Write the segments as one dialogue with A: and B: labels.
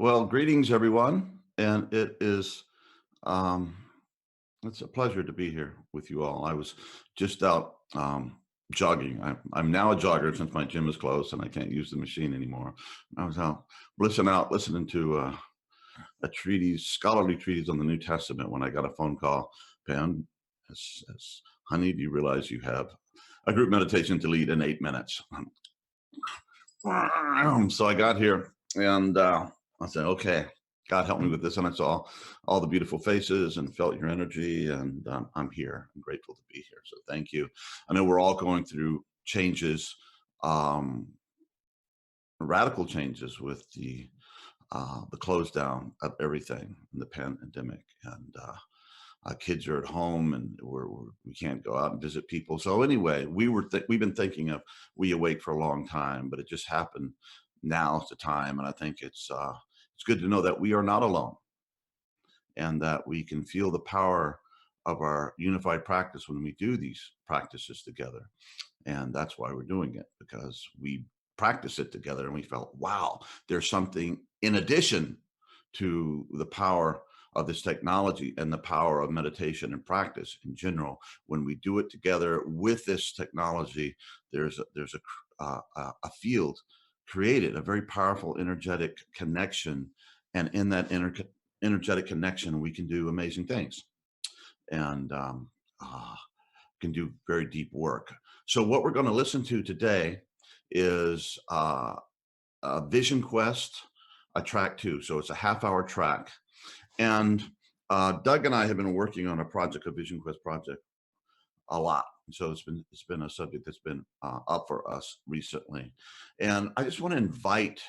A: Well, greetings, everyone, and um, it's a pleasure to be here with you all. I was just out jogging. I'm now a jogger since my gym is closed and I can't use the machine anymore. I was out listening to a treatise, scholarly treatise on the New Testament when I got a phone call. Pam, says, honey, do you realize you have a group meditation to lead in 8 minutes? So I got here and I said, okay, God help me with this. And I saw all the beautiful faces and felt your energy. And I'm here. I'm grateful to be here. So thank you. I know we're all going through changes, um, radical changes with the close down of everything in the pandemic. And kids are at home and we can't go out and visit people. So anyway, we've been thinking of WeAwake for a long time, but it just happened. Now's the time, and I think it's good to know that we are not alone and that we can feel the power of our unified practice when we do these practices together. And that's why we're doing it, because we practice it together and we felt, wow, there's something in addition to the power of this technology and the power of meditation and practice in general. When we do it together with this technology, there's a field created, a very powerful energetic connection, and in that energetic connection, we can do amazing things and uh, can do very deep work. So, what we're going to listen to today is Vision Quest, a track two. So, it's a half-hour track. And Doug and I have been working on a Vision Quest project, a lot. So it's been a subject that's been up for us recently. And I just want to invite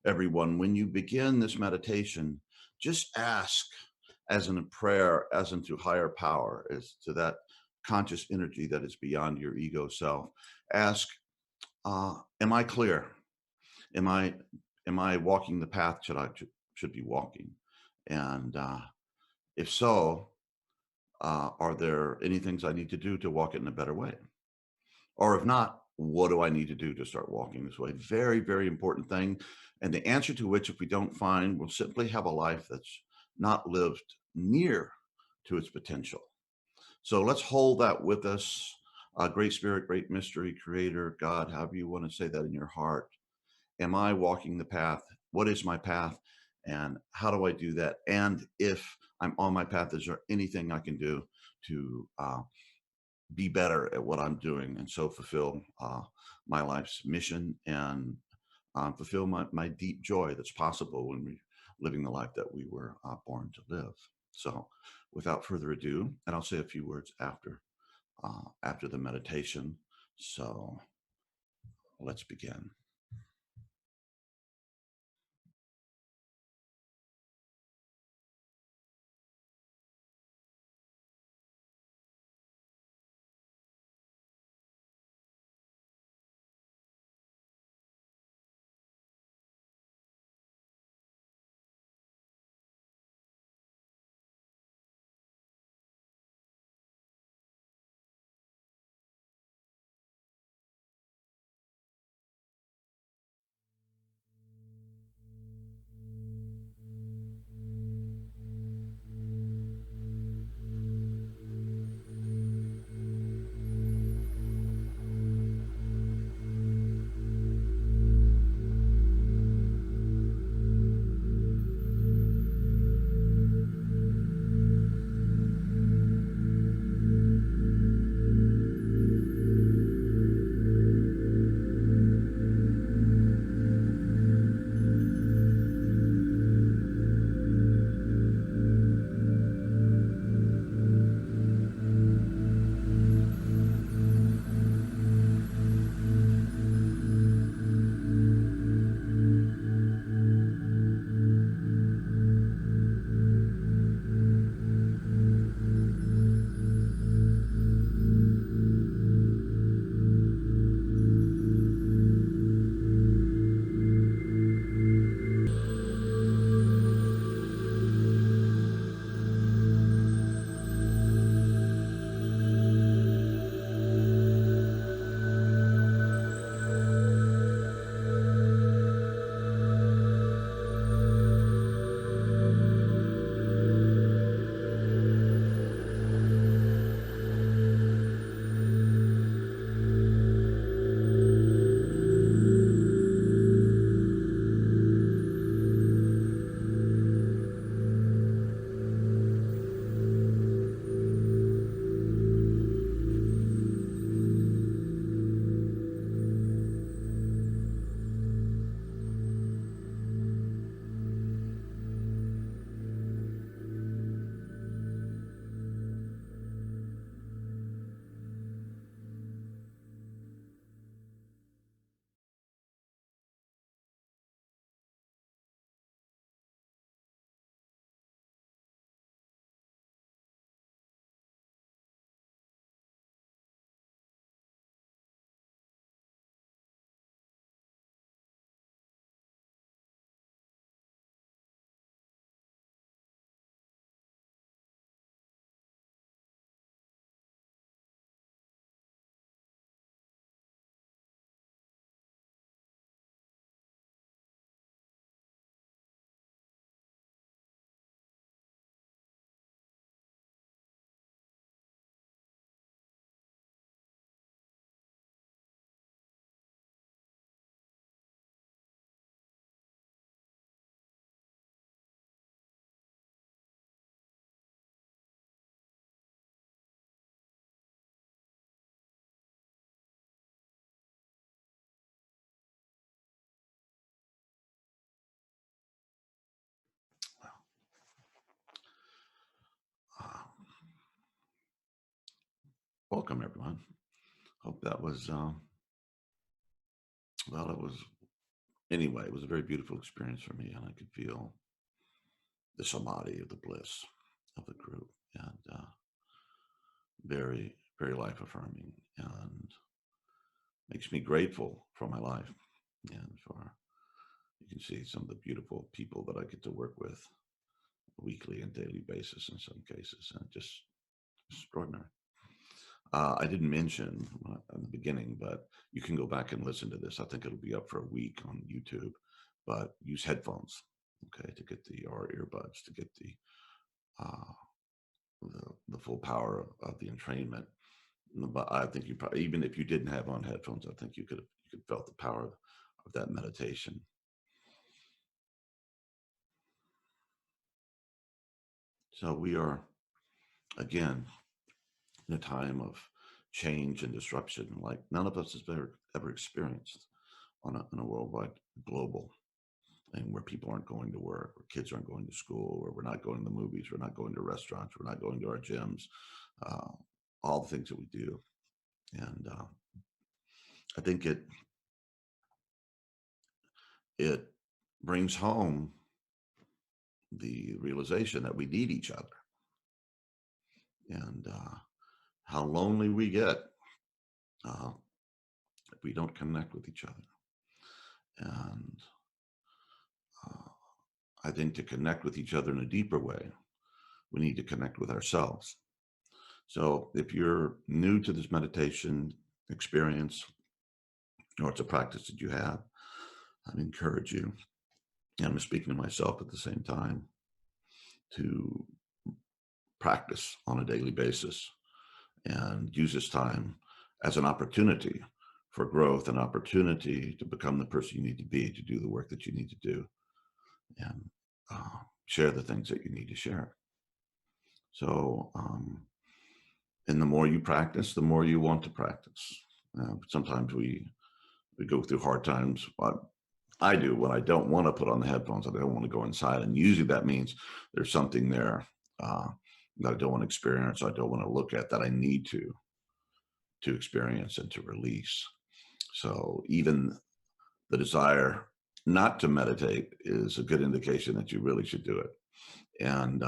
A: everyone, when you begin this meditation, just ask, as in a prayer, as into higher power, as to that conscious energy that is beyond your ego self. Ask, am I clear? Am I walking the path should be walking? And if so, are there any things I need to do to walk it in a better way? Or if not, what do I need to do to start walking this way? Very, very important thing. And the answer to which, if we don't find, we'll simply have a life that's not lived near to its potential. So let's hold that with us. Great Spirit, Great Mystery, Creator, God, however you want to say that in your heart. Am I walking the path? What is my path? And how do I do that? And if I'm on my path, is there anything I can do to be better at what I'm doing and so fulfill my life's mission and fulfill my deep joy that's possible when we're living the life that we were born to live. So without further ado, and I'll say a few words after the meditation. So let's begin. Welcome, everyone. Hope that was, well, it was, anyway, it was a very beautiful experience for me, and I could feel the samadhi of the bliss of the group, and very, very life affirming, and makes me grateful for my life and for, you can see some of the beautiful people that I get to work with weekly and daily basis in some cases, and just extraordinary. I didn't mention in the beginning, but you can go back and listen to this. I think it'll be up for a week on YouTube, but use headphones, okay, to get or earbuds to get uh, the full power of the entrainment. But I think you probably, even if you didn't have on headphones, I think you could felt the power of that meditation. So we are again in a time of change and disruption like none of us has ever experienced on a worldwide global, and where people aren't going to work, where kids aren't going to school, where we're not going to the movies, we're not going to restaurants, we're not going to our gyms, uh, all the things that we do. And I think it brings home the realization that we need each other, and how lonely we get uh, if we don't connect with each other. And uh, I think to connect with each other in a deeper way, we need to connect with ourselves. So if you're new to this meditation experience, or it's a practice that you have, I encourage you, and I'm speaking to myself at the same time, to practice on a daily basis and use this time as an opportunity for growth, an opportunity to become the person you need to be, to do the work that you need to do, and share the things that you need to share. So, and the more you practice, the more you want to practice. Sometimes we go through hard times. What I do when I don't want to put on the headphones, I don't want to go inside, and usually that means there's something there uh, that I don't want to experience, I don't want to look at, that I need to experience and to release. So even the desire not to meditate is a good indication that you really should do it. And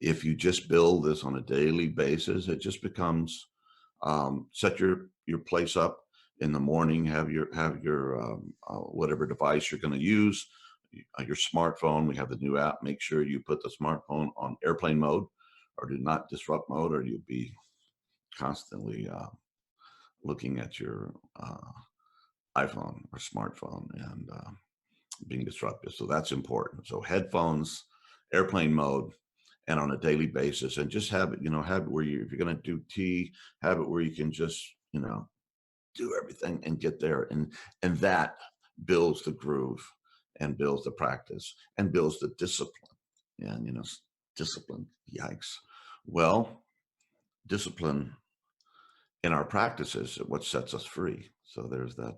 A: if you just build this on a daily basis, it just becomes, set your place up in the morning. Have your whatever device you're going to use, your smartphone. We have the new app. Make sure you put the smartphone on airplane mode, or do not disrupt mode, or you'll be constantly looking at your iPhone or smartphone and being disruptive. So that's important. So headphones, airplane mode, and on a daily basis, and just have it, have it where if you're going to do tea, have it where you can just, do everything and get there. And that builds the groove, and builds the practice, and builds the discipline. And, discipline, yikes. Well, discipline in our practices is what sets us free. So there's that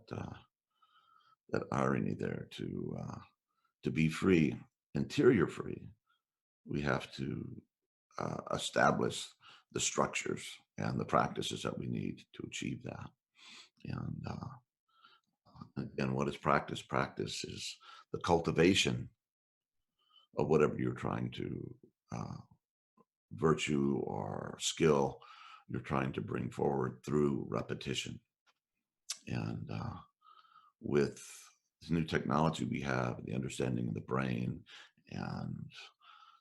A: irony there. To be free, until you're free, we have to establish the structures and the practices that we need to achieve that. And what is practice? Practice is the cultivation of whatever you're trying to, uh, virtue or skill you're trying to bring forward through repetition. And with this new technology we have, the understanding of the brain, and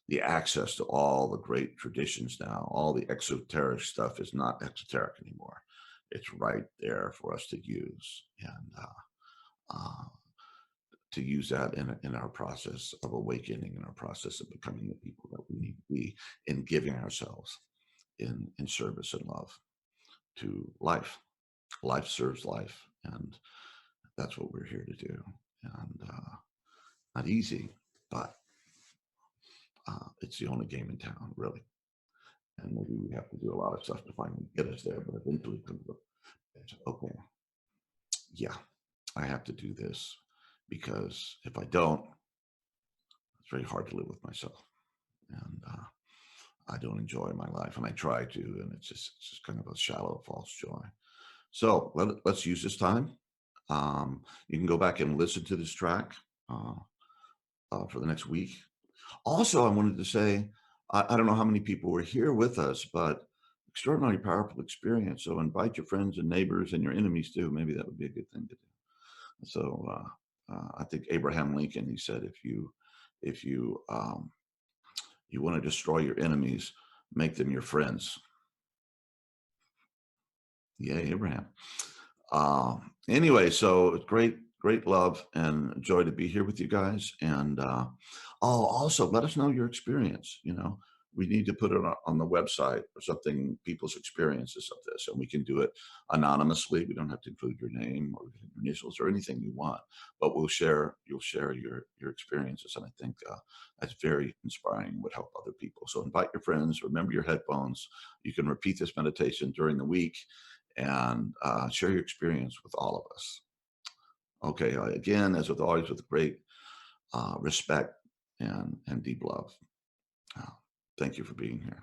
A: the access to all the great traditions now, all the exoteric stuff is not exoteric anymore. It's right there for us to use, and uh, to use that in our process of awakening, in our process of becoming the people that we need to be, in giving ourselves in service and love to life. Life serves life, and that's what we're here to do. And not easy, but it's the only game in town, really. And maybe we have to do a lot of stuff to finally get us there, but eventually it comes up. Okay, yeah, I have to do this, because if I don't, it's very hard to live with myself. And I don't enjoy my life, and I try to, and it's just kind of a shallow, false joy. So let's use this time. You can go back and listen to this track uh, for the next week. Also, I wanted to say, I don't know how many people were here with us, but extraordinarily powerful experience. So invite your friends and neighbors and your enemies too. Maybe that would be a good thing to do. So I think Abraham Lincoln, he said, if you want to destroy your enemies, make them your friends. Yeah, Abraham. Anyway, so it's great love and joy to be here with you guys. And oh, also let us know your experience. We need to put it on the website or something, people's experiences of this, and we can do it anonymously. We don't have to include your name or your initials or anything you want, but you'll share your experiences. And I think that's very inspiring, would help other people. So invite your friends, remember your headphones. You can repeat this meditation during the week and share your experience with all of us. Okay, again, as with always, with great respect and deep love. Uh, Thank you for being here.